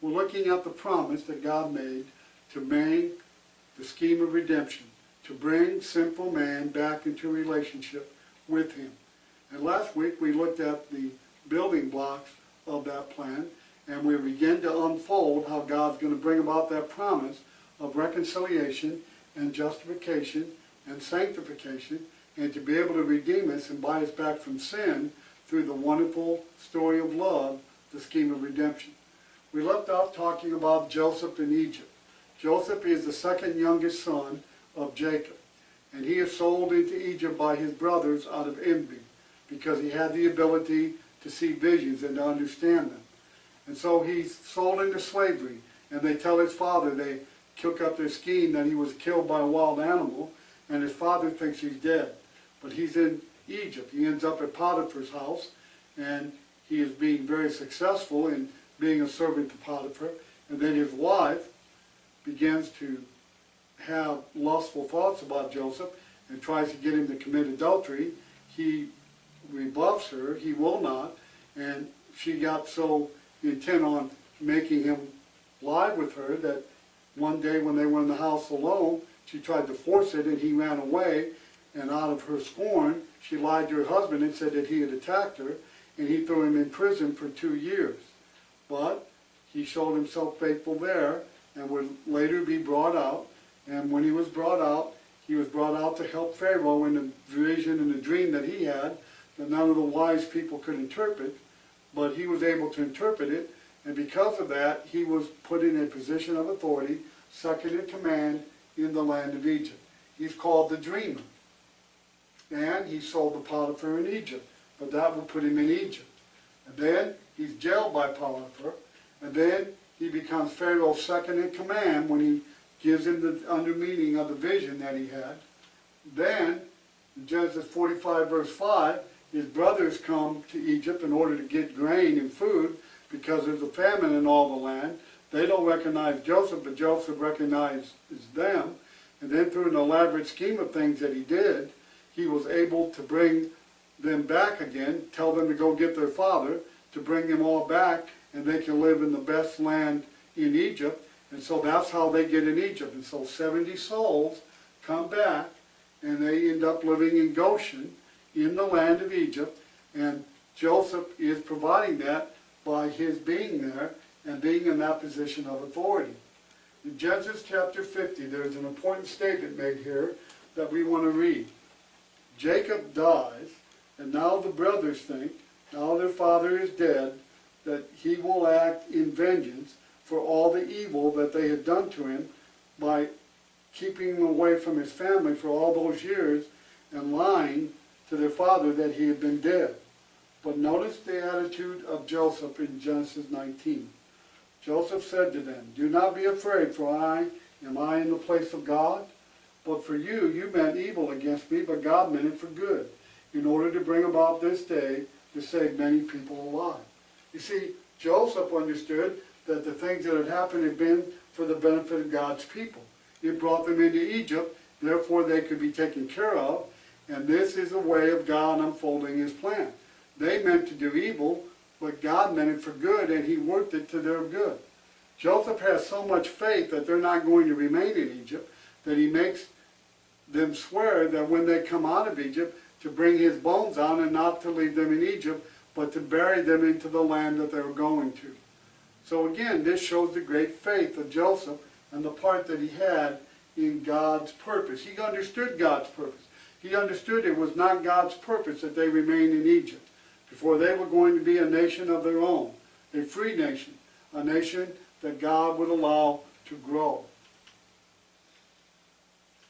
we're looking at the promise that God made to make the scheme of redemption, to bring sinful man back into relationship with him. And last week we looked at the building blocks of that plan, and we began to unfold how God's going to bring about that promise of reconciliation and justification and sanctification, and to be able to redeem us and buy us back from sin through the wonderful story of love, the scheme of redemption. We left off talking about Joseph in Egypt. Joseph is the second youngest son of Jacob, and he is sold into Egypt by his brothers out of envy, because he had the ability to see visions and to understand them. And so he's sold into slavery, and they tell his father, they cook up their scheme that he was killed by a wild animal, and his father thinks he's dead. But he's in Egypt. He ends up at Potiphar's house, and he is being very successful in being a servant to Potiphar. And then his wife begins to have lustful thoughts about Joseph and tries to get him to commit adultery. He rebuffs her. He will not. And she got so intent on making him lie with her that one day when they were in the house alone, she tried to force it, and he ran away. And out of her scorn, she lied to her husband and said that he had attacked her, and he threw him in prison for 2 years. But he showed himself faithful there and would later be brought out. And when he was brought out to help Pharaoh in the vision and the dream that he had, that none of the wise people could interpret, but he was able to interpret it. And because of that, he was put in a position of authority, second in command in the land of Egypt. He's called the dreamer. And he sold to Potiphar in Egypt, but that would put him in Egypt. And then he's jailed by Potiphar, and then he becomes Pharaoh's second in command when he gives him the under meaning of the vision that he had. Then, in Genesis 45 verse 5, his brothers come to Egypt in order to get grain and food because there's a famine in all the land. They don't recognize Joseph, but Joseph recognizes them. And then through an elaborate scheme of things that he did, he was able to bring them back again, tell them to go get their father, to bring them all back, and they can live in the best land in Egypt. And so that's how they get in Egypt. And so 70 souls come back, and they end up living in Goshen, in the land of Egypt. And Joseph is providing that by his being there and being in that position of authority. In Genesis chapter 50, there's an important statement made here that we want to read. Jacob dies, and now the brothers think, now their father is dead, that he will act in vengeance for all the evil that they had done to him by keeping him away from his family for all those years and lying to their father that he had been dead. But notice the attitude of Joseph in Genesis 19. Joseph said to them, "Do not be afraid, for am I in the place of God? But for you, you meant evil against me, but God meant it for good, in order to bring about this day to save many people alive." You see, Joseph understood that the things that had happened had been for the benefit of God's people. It brought them into Egypt, therefore they could be taken care of, and this is a way of God unfolding his plan. They meant to do evil, but God meant it for good, and he worked it to their good. Joseph has so much faith that they're not going to remain in Egypt, that he makes them swear that when they come out of Egypt, to bring his bones on and not to leave them in Egypt, but to bury them into the land that they were going to. So again, this shows the great faith of Joseph and the part that he had in God's purpose. He understood God's purpose. He understood it was not God's purpose that they remain in Egypt, before they were going to be a nation of their own, a free nation, a nation that God would allow to grow.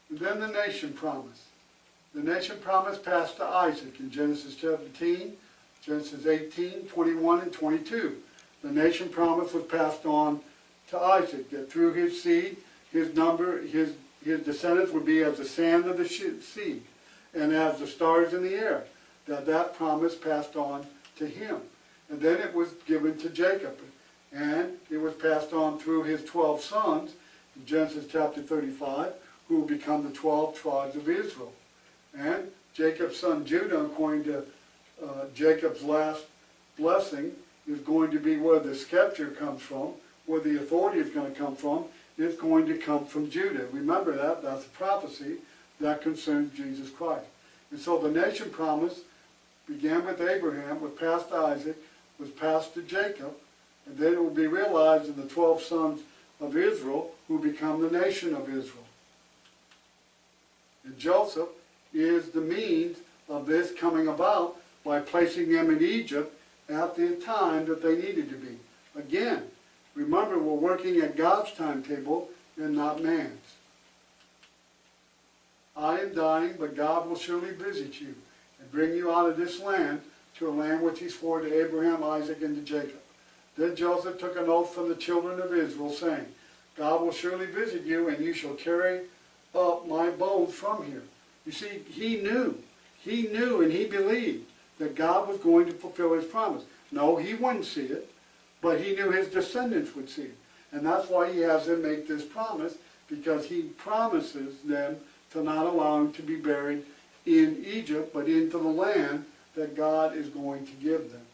And then the nation promise. The nation promise passed to Isaac in Genesis 17, Genesis 18, 21, and 22. The nation promise was passed on to Isaac, that through his seed, his descendants would be as the sand of the sea, and as the stars in the air. That promise passed on to him. And then it was given to Jacob, and it was passed on through his 12 sons in Genesis chapter 35, who will become the 12 tribes of Israel. And Jacob's son Judah, according to Jacob's last blessing, is going to be where the scepter comes from, where the authority is going to come from, is going to come from Judah. Remember that. That's a prophecy that concerns Jesus Christ. And so the nation promise began with Abraham, was passed to Isaac, was passed to Jacob, and then it will be realized in the 12 sons of Israel who become the nation of Israel. And Joseph is the means of this coming about by placing them in Egypt at the time that they needed to be. Again, remember, we're working at God's timetable and not man's. I am dying, but God will surely visit you and bring you out of this land to a land which he swore to Abraham, Isaac, and to Jacob. Then Joseph took an oath from the children of Israel, saying, God will surely visit you, and you shall carry up my bones from here. You see, he knew and he believed that God was going to fulfill his promise. No, he wouldn't see it, but he knew his descendants would see it. And that's why he has them make this promise, because he promises them to not allow him to be buried in Egypt, but into the land that God is going to give them.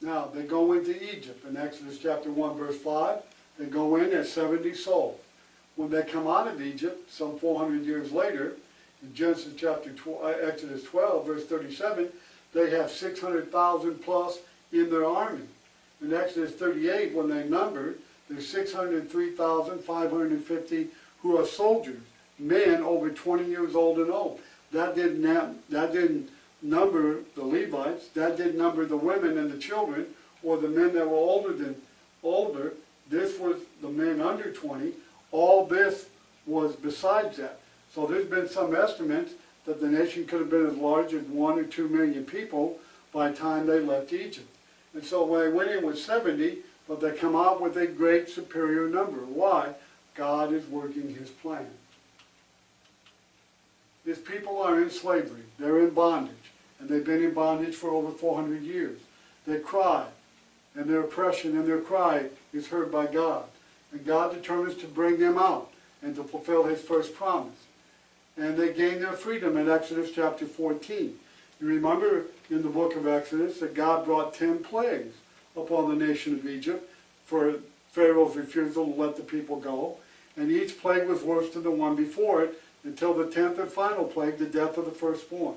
Now, they go into Egypt in Exodus chapter 1, verse 5. They go in as 70 souls. When they come out of Egypt, some 400 years later, in Exodus 12, verse 37, they have 600,000 plus in their army. In Exodus 38, when they numbered, there's 603,550 who are soldiers, men over 20 years old and old. That didn't number the Levites. That didn't number the women and the children, or the men that were older. This was the men under 20. All this was besides that. So there's been some estimates that the nation could have been as large as 1 or 2 million people by the time they left Egypt. And so when they went in with 70, but they come out with a great superior number. Why? God is working his plan. His people are in slavery. They're in bondage. And they've been in bondage for over 400 years. They cry. And their oppression and their cry is heard by God. And God determines to bring them out and to fulfill his first promise. And they gain their freedom in Exodus chapter 14. You remember in the book of Exodus that God brought 10 plagues upon the nation of Egypt for Pharaoh's refusal to let the people go. And each plague was worse than the one before it, until the 10th and final plague, the death of the firstborn.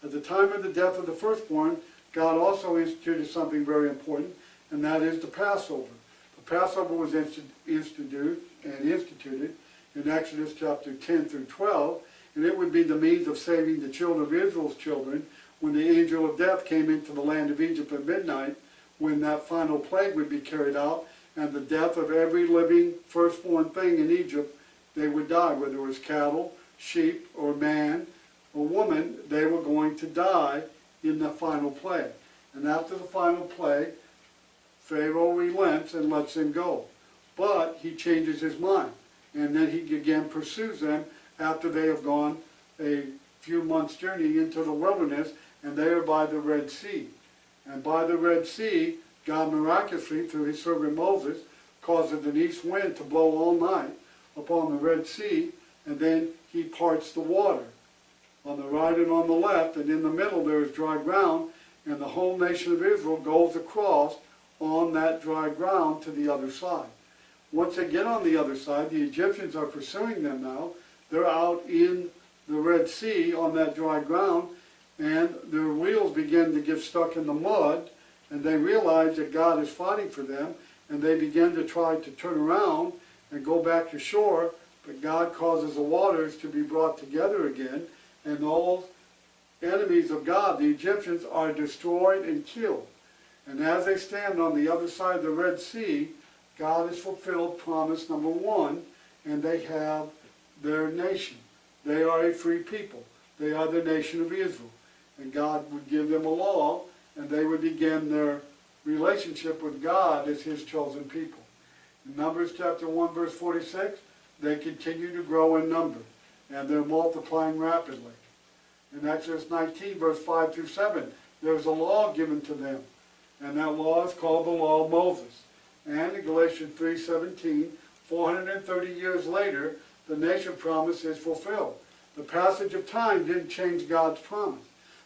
At the time of the death of the firstborn, God also instituted something very important, and that is the Passover. The Passover was instituted in Exodus chapter 10 through 12, and it would be the means of saving the children of Israel's children when the angel of death came into the land of Egypt at midnight, when that final plague would be carried out, and the death of every living firstborn thing in Egypt, they would die, whether it was cattle, sheep, or man, or woman, they were going to die in the final plague. And after the final plague, Pharaoh relents and lets them go. But he changes his mind. And then he again pursues them after they have gone a few months' journey into the wilderness, and they are by the Red Sea. And by the Red Sea, God miraculously, through his servant Moses, causes an east wind to blow all night upon the Red Sea, and then he parts the water on the right and on the left, and in the middle there is dry ground, and the whole nation of Israel goes across on that dry ground to the other side. Once they get on the other side, the Egyptians are pursuing them now. They're out in the Red Sea on that dry ground, and their wheels begin to get stuck in the mud, and they realize that God is fighting for them, and they begin to try to turn around and go back to shore, but God causes the waters to be brought together again, and those enemies of God, the Egyptians, are destroyed and killed. And as they stand on the other side of the Red Sea, God has fulfilled promise number 1, and they have their nation. They are a free people. They are the nation of Israel. And God would give them a law, and they would begin their relationship with God as his chosen people. In Numbers chapter 1, verse 46, they continue to grow in number, and they're multiplying rapidly. In Exodus 19, verse 5 through 7, there's a law given to them, and that law is called the Law of Moses. And in Galatians 3:17, 430 years later, the nation promise is fulfilled. The passage of time didn't change God's promise.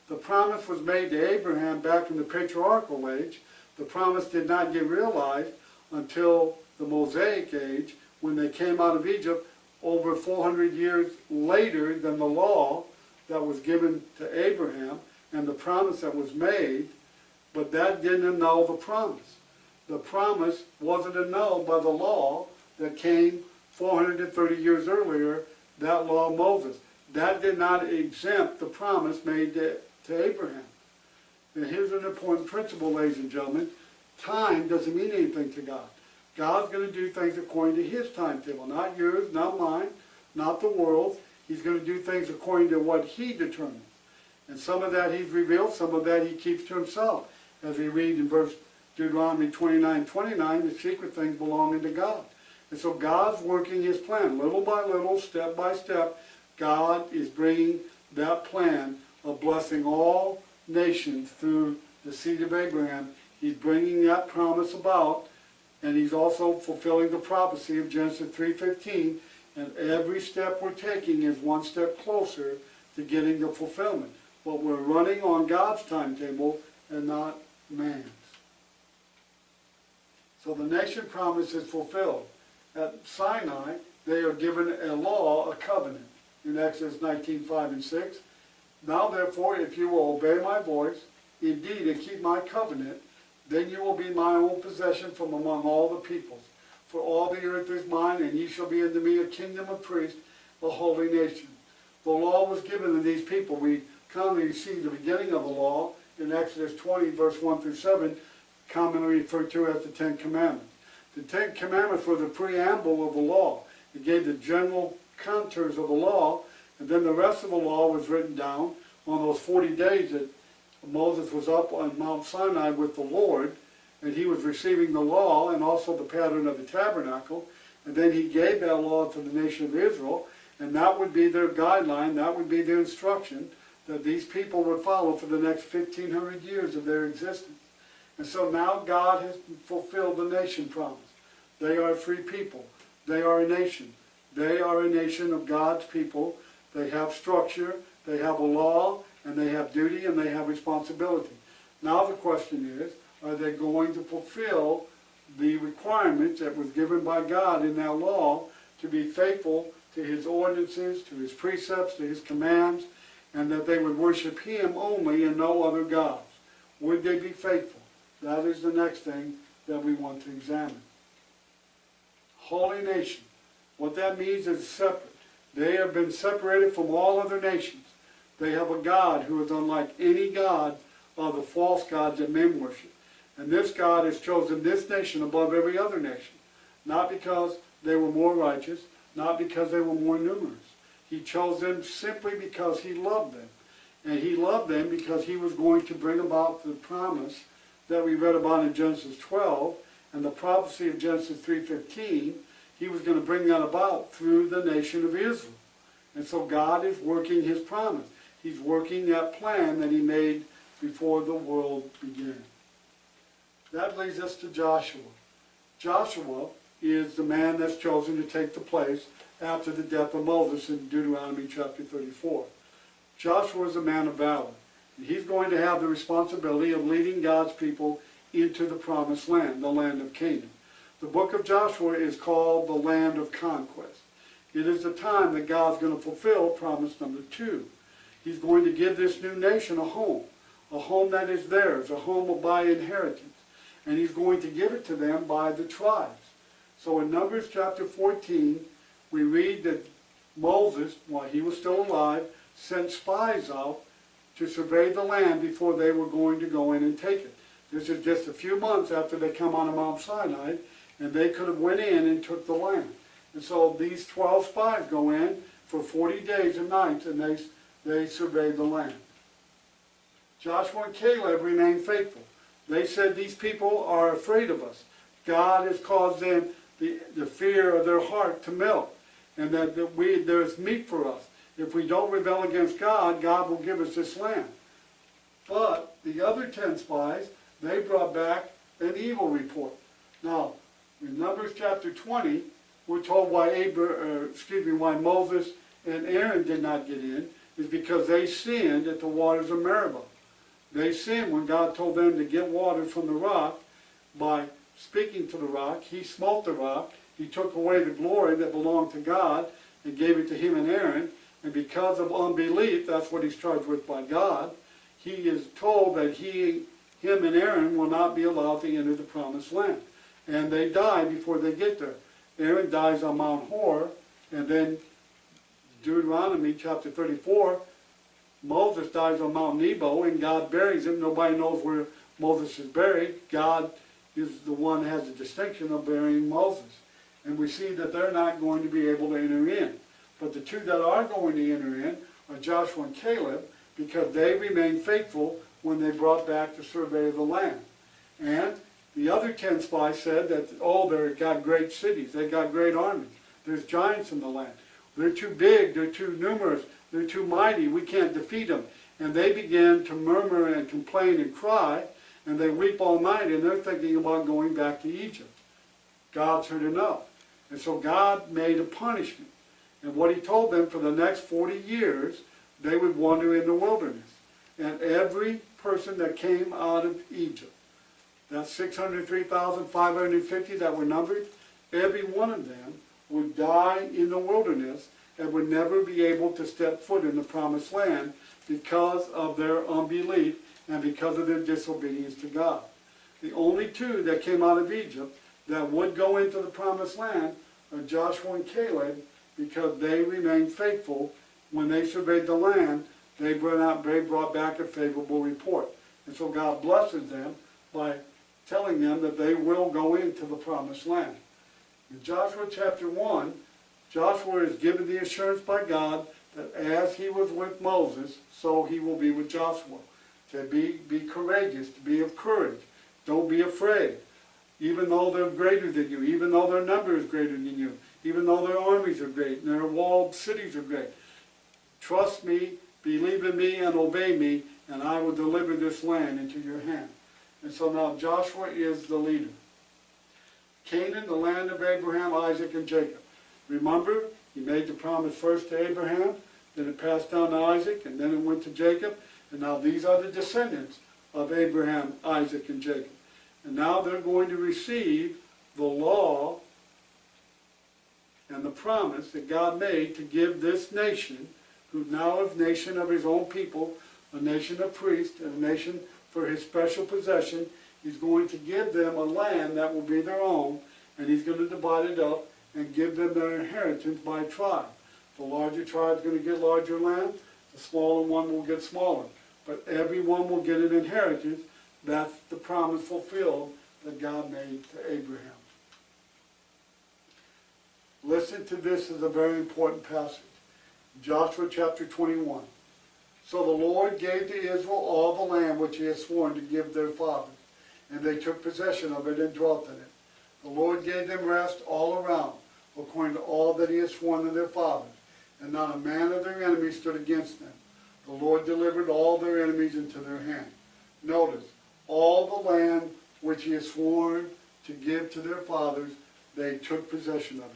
The promise was made to Abraham back in the patriarchal age, The promise did not get realized until the Mosaic age, when they came out of Egypt over 400 years later than the law that was given to Abraham and the promise that was made, but that didn't annul the promise. The promise wasn't annulled by the law that came 430 years earlier, that law of Moses. That did not exempt the promise made to Abraham. And here's an important principle, ladies and gentlemen. Time doesn't mean anything to God. God's going to do things according to His timetable, not yours, not mine, not the world's. He's going to do things according to what He determines. And some of that He's revealed, some of that He keeps to Himself. As we read in Deuteronomy 29:29, the secret things belonging to God. And so God's working His plan. Little by little, step by step, God is bringing that plan of blessing all nations through the seed of Abraham. He's bringing that promise about, and He's also fulfilling the prophecy of Genesis 3:15. And every step we're taking is one step closer to getting the fulfillment. But we're running on God's timetable and not man's. So the nation promise is fulfilled. At Sinai, they are given a law, a covenant, in Exodus 19:5 and 6. Now therefore, if you will obey my voice, indeed, and keep my covenant, then you will be my own possession from among all the peoples. For all the earth is mine, and ye shall be unto me a kingdom of priests, a holy nation. The law was given to these people. We commonly see the beginning of the law in Exodus 20, verse 1 through 7, commonly referred to as the Ten Commandments. The Ten Commandments were the preamble of the law. It gave the general contours of the law, and then the rest of the law was written down on those 40 days that Moses was up on Mount Sinai with the Lord, and he was receiving the law and also the pattern of the tabernacle, and then he gave that law to the nation of Israel, and that would be their guideline, that would be their instruction that these people would follow for the next 1,500 years of their existence. And so now God has fulfilled the nation promise. They are a free people. They are a nation. They are a nation of God's people. They have structure, they have a law, and they have duty, and they have responsibility. Now the question is, are they going to fulfill the requirements that was given by God in that law to be faithful to His ordinances, to His precepts, to His commands, and that they would worship Him only and no other gods? Would they be faithful? That is the next thing that we want to examine. Holy nation. What that means is separate. They have been separated from all other nations. They have a God who is unlike any god of the false gods that men worship. And this God has chosen this nation above every other nation. Not because they were more righteous, not because they were more numerous. He chose them simply because He loved them. And He loved them because He was going to bring about the promise that we read about in Genesis 12 and the prophecy of Genesis 3:15. He was going to bring that about through the nation of Israel. And so God is working His promise. He's working that plan that He made before the world began. That leads us to Joshua. Joshua is the man that's chosen to take the place after the death of Moses in Deuteronomy chapter 34. Joshua is a man of valor. And he's going to have the responsibility of leading God's people into the promised land, the land of Canaan. The book of Joshua is called the land of conquest. It is the time that God's going to fulfill promise number 2. He's going to give this new nation a home that is theirs, a home by inheritance. And He's going to give it to them by the tribes. So in Numbers chapter 14, we read that Moses, while he was still alive, sent spies out to survey the land before they were going to go in and take it. This is just a few months after they come on Mount Sinai, and they could have went in and took the land. And so these 12 spies go in for 40 days and nights, and they survey the land. Joshua and Caleb remained faithful. They said, these people are afraid of us. God has caused them the fear of their heart to melt, and that there is meat for us. If we don't rebel against God, God will give us this land. But the other 10 spies, they brought back an evil report. Now, in Numbers chapter 20, we're told why Moses and Aaron did not get in is because they sinned at the waters of Meribah. They sinned when God told them to get water from the rock, by speaking to the rock. He smote the rock. He took away the glory that belonged to God and gave it to him and Aaron. And because of unbelief, that's what he's charged with by God, he is told that him and Aaron will not be allowed to enter the promised land. And they die before they get there. Aaron dies on Mount Hor, and then Deuteronomy chapter 34, Moses dies on Mount Nebo, and God buries him. Nobody knows where Moses is buried. God is the one that has the distinction of burying Moses. And we see that they're not going to be able to enter in. But the two that are going to enter in are Joshua and Caleb, because they remained faithful when they brought back the survey of the land. And the other 10 spies said that, oh, they've got great cities, they've got great armies, there's giants in the land. They're too big, they're too numerous, they're too mighty, we can't defeat them. And they began to murmur and complain and cry, and they weep all night, and they're thinking about going back to Egypt. God's heard enough. And so God made a punishment. And what he told them, for the next 40 years, they would wander in the wilderness. And every person that came out of Egypt, that's 603,550 that were numbered, every one of them would die in the wilderness and would never be able to step foot in the promised land because of their unbelief and because of their disobedience to God. The only two that came out of Egypt that would go into the promised land are Joshua and Caleb, because they remained faithful. When they surveyed the land, they brought back a favorable report. And so God blesses them by telling them that they will go into the promised land. In Joshua chapter 1, Joshua is given the assurance by God that as he was with Moses, so he will be with Joshua. To be courageous, to be of courage. Don't be afraid. Even though they're greater than you, even though their number is greater than you, even though their armies are great and their walled cities are great. Trust me, believe in me, and obey me, and I will deliver this land into your hand. And so now Joshua is the leader. Canaan, the land of Abraham, Isaac, and Jacob. Remember, he made the promise first to Abraham, then it passed down to Isaac, and then it went to Jacob. And now these are the descendants of Abraham, Isaac, and Jacob. And now they're going to receive the law and the promise that God made to give this nation, who now is a nation of his own people, a nation of priests, and a nation for his special possession. He's going to give them a land that will be their own, and he's going to divide it up and give them their inheritance by tribe. The larger tribe is going to get larger land, the smaller one will get smaller. But everyone will get an inheritance. That's the promise fulfilled that God made to Abraham. Listen to this, as a very important passage. Joshua chapter 21. So the Lord gave to Israel all the land which he had sworn to give their fathers, and they took possession of it and dwelt in it. The Lord gave them rest all around, according to all that he had sworn to their fathers, and not a man of their enemies stood against them. The Lord delivered all their enemies into their hand. Notice, all the land which he had sworn to give to their fathers, they took possession of it.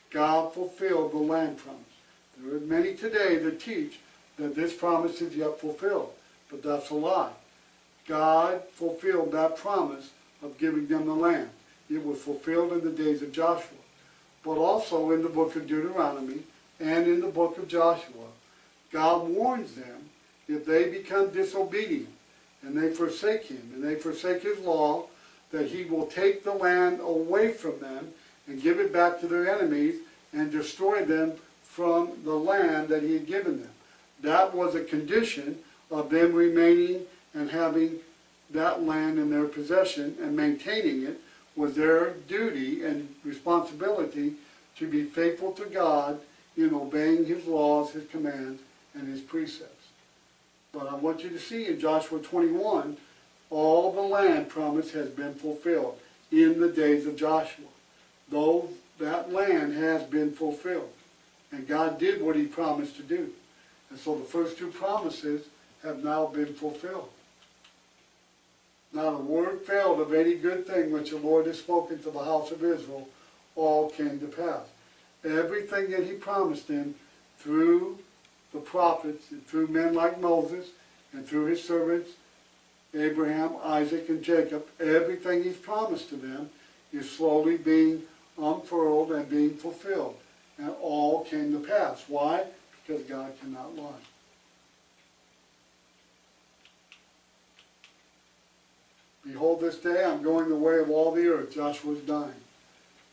God fulfilled the land promise. There are many today that teach that this promise is yet fulfilled, but that's a lie. God fulfilled that promise of giving them the land. It was fulfilled in the days of Joshua, but also in the book of Deuteronomy and in the book of Joshua. God warns them, if they become disobedient and they forsake him and they forsake his law, that he will take the land away from them and give it back to their enemies and destroy them from the land that he had given them. That was a condition of them remaining and having that land in their possession, and maintaining it was their duty and responsibility to be faithful to God in obeying his laws, his commands, and his precepts. But I want you to see in Joshua 21, all the land promise has been fulfilled in the days of Joshua. Though that land has been fulfilled. And God did what he promised to do. And so the first two promises have now been fulfilled. Not a word failed of any good thing which the Lord has spoken to the house of Israel, all came to pass. Everything that he promised them through the prophets and through men like Moses and through his servants Abraham, Isaac, and Jacob, everything he's promised to them is slowly being unfurled and being fulfilled. And all came to pass. Why? Because God cannot lie. Behold, this day I'm going the way of all the earth. Joshua's dying.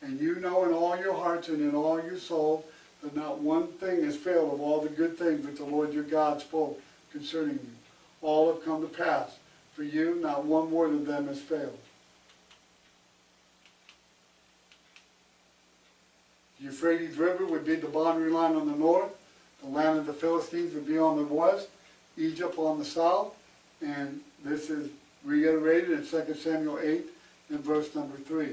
And you know in all your hearts and in all your soul that not one thing has failed of all the good things that the Lord your God spoke concerning you. All have come to pass. For you, not one word of them has failed. The Euphrates River would be the boundary line on the north. The land of the Philistines would be on the west. Egypt on the south. And this is reiterated in 2 Samuel 8 and verse number 3.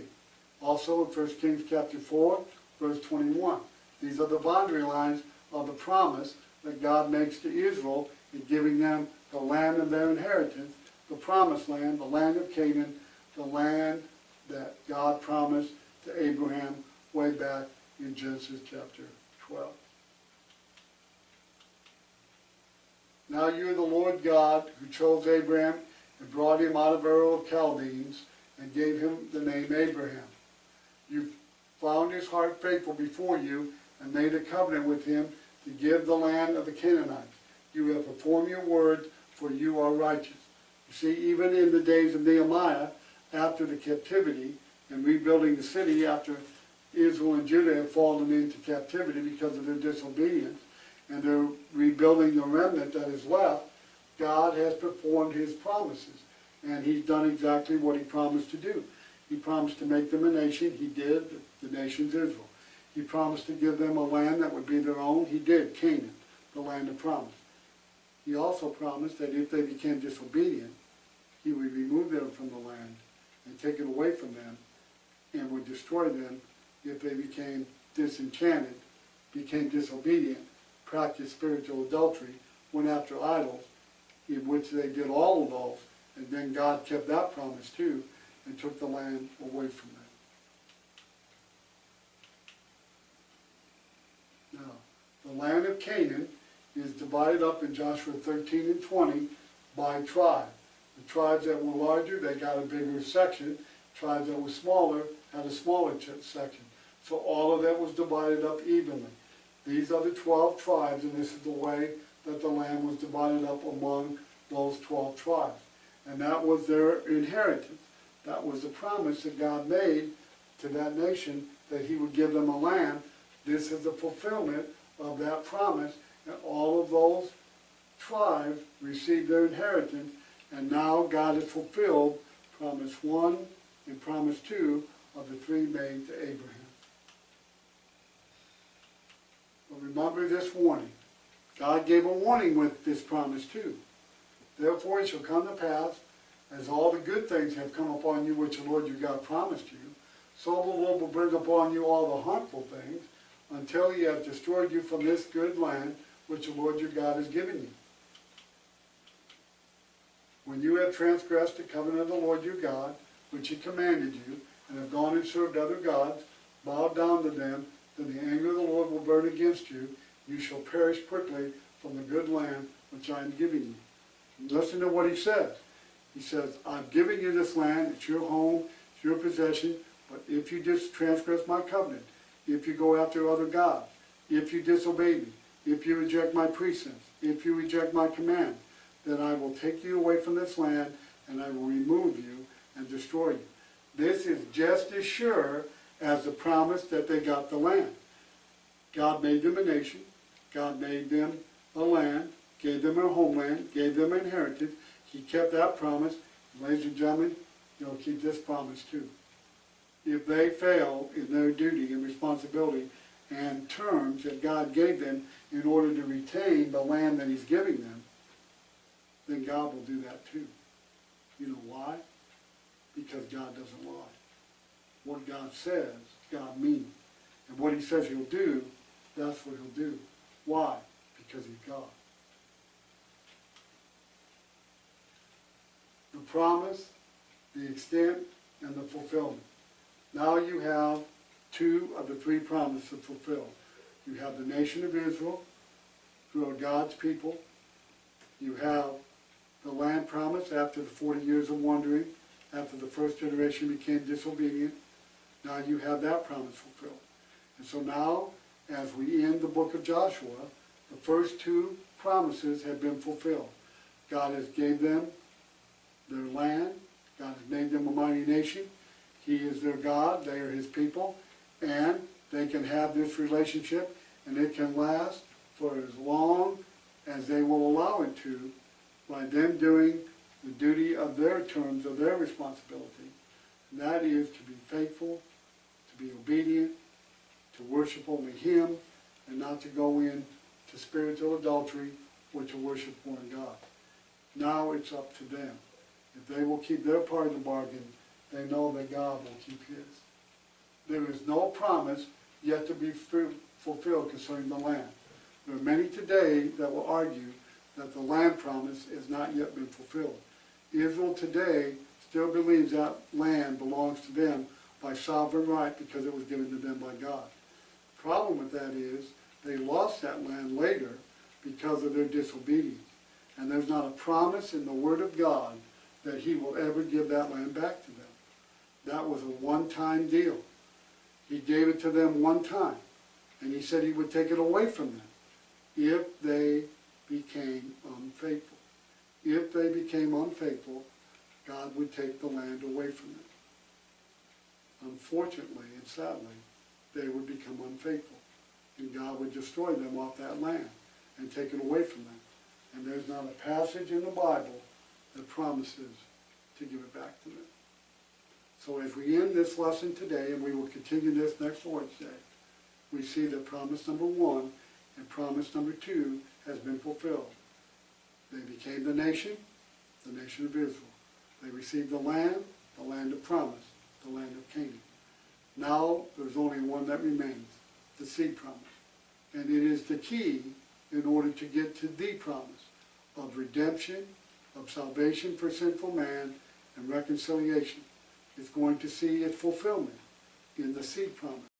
Also in 1 Kings chapter 4, verse 21. These are the boundary lines of the promise that God makes to Israel in giving them the land of their inheritance, the promised land, the land of Canaan, the land that God promised to Abraham way back in Genesis chapter 12. Now you are the Lord God who chose Abraham and brought him out of Ur of Chaldeans and gave him the name Abraham. You found his heart faithful before you and made a covenant with him to give the land of the Canaanites. You have performed your word, for you are righteous. You see, even in the days of Nehemiah, after the captivity and rebuilding the city after Israel and Judah have fallen into captivity because of their disobedience, and they're rebuilding the remnant that is left, God has performed his promises. And he's done exactly what he promised to do. He promised to make them a nation. He did. The nation's Israel. He promised to give them a land that would be their own. He did. Canaan, the land of promise. He also promised that if they became disobedient, he would remove them from the land and take it away from them and would destroy them if they became disenchanted, became disobedient, practiced spiritual adultery, went after idols, in which they did all of those, and then God kept that promise too and took the land away from them. Now, the land of Canaan is divided up in Joshua 13 and 20 by tribe. The tribes that were larger, they got a bigger section. Tribes that were smaller had a smaller section. So all of that was divided up evenly. These are the 12 tribes, and this is the way that the land was divided up among those 12 tribes. And that was their inheritance. That was the promise that God made to that nation, that he would give them a land. This is the fulfillment of that promise, and all of those tribes received their inheritance, and now God has fulfilled promise 1 and promise 2 of the 3 made to Abraham. But remember this warning. God gave a warning with this promise too. Therefore it shall come to pass, as all the good things have come upon you which the Lord your God promised you, so the Lord will bring upon you all the harmful things, until he hath destroyed you from this good land which the Lord your God has given you. When you have transgressed the covenant of the Lord your God, which he commanded you, and have gone and served other gods, bowed down to them, then the anger of the Lord will burn against you. You shall perish quickly from the good land which I am giving you. And listen to what he says. He says, I've given you this land, it's your home, it's your possession, but if you just transgress my covenant, if you go after other gods, if you disobey me, if you reject my precepts, if you reject my command, then I will take you away from this land, and I will remove you and destroy you. This is just as sure as the promise that they got the land. God made them a nation. God made them a land, gave them a homeland, gave them an inheritance. He kept that promise. Ladies and gentlemen, he'll keep this promise too. If they fail in their duty and responsibility and terms that God gave them in order to retain the land that he's giving them, then God will do that too. You know why? Because God doesn't lie. What God says, God means. And what he says he'll do, that's what he'll do. Why? Because he's God. The promise, the extent, and the fulfillment. Now you have 2 of the 3 promises fulfilled. You have the nation of Israel, who are God's people. You have the land promise after the 40 years of wandering, after the first generation became disobedient. Now you have that promise fulfilled. And so now, as we end the book of Joshua, the first two promises have been fulfilled. God has gave them their land. God has made them a mighty nation. He is their God. They are His people. And they can have this relationship, and it can last for as long as they will allow it to, by them doing the duty of their terms of their responsibility. And that is to be faithful, to be obedient, to worship only Him, and not to go in to spiritual adultery or to worship foreign God. Now it's up to them. If they will keep their part of the bargain, they know that God will keep His. There is no promise yet to be fulfilled concerning the land. There are many today that will argue that the land promise has not yet been fulfilled. Israel today still believes that land belongs to them by sovereign right because it was given to them by God. The problem with that is they lost that land later because of their disobedience. And there's not a promise in the Word of God that He will ever give that land back to them. That was a one-time deal. He gave it to them one time, and He said He would take it away from them if they became unfaithful. If they became unfaithful, God would take the land away from them. Unfortunately and sadly, they would become unfaithful, and God would destroy them off that land and take it away from them. And there's not a passage in the Bible that promises to give it back to them. So as we end this lesson today, and we will continue this next Lord's Day, we see that promise number 1 and promise number 2 has been fulfilled. They became the nation of Israel. They received the land of promise, the land of Canaan. Now there's only one that remains, the seed promise. And it is the key in order to get to the promise of redemption, of salvation for sinful man, and reconciliation. It's going to see its fulfillment in the seed promise.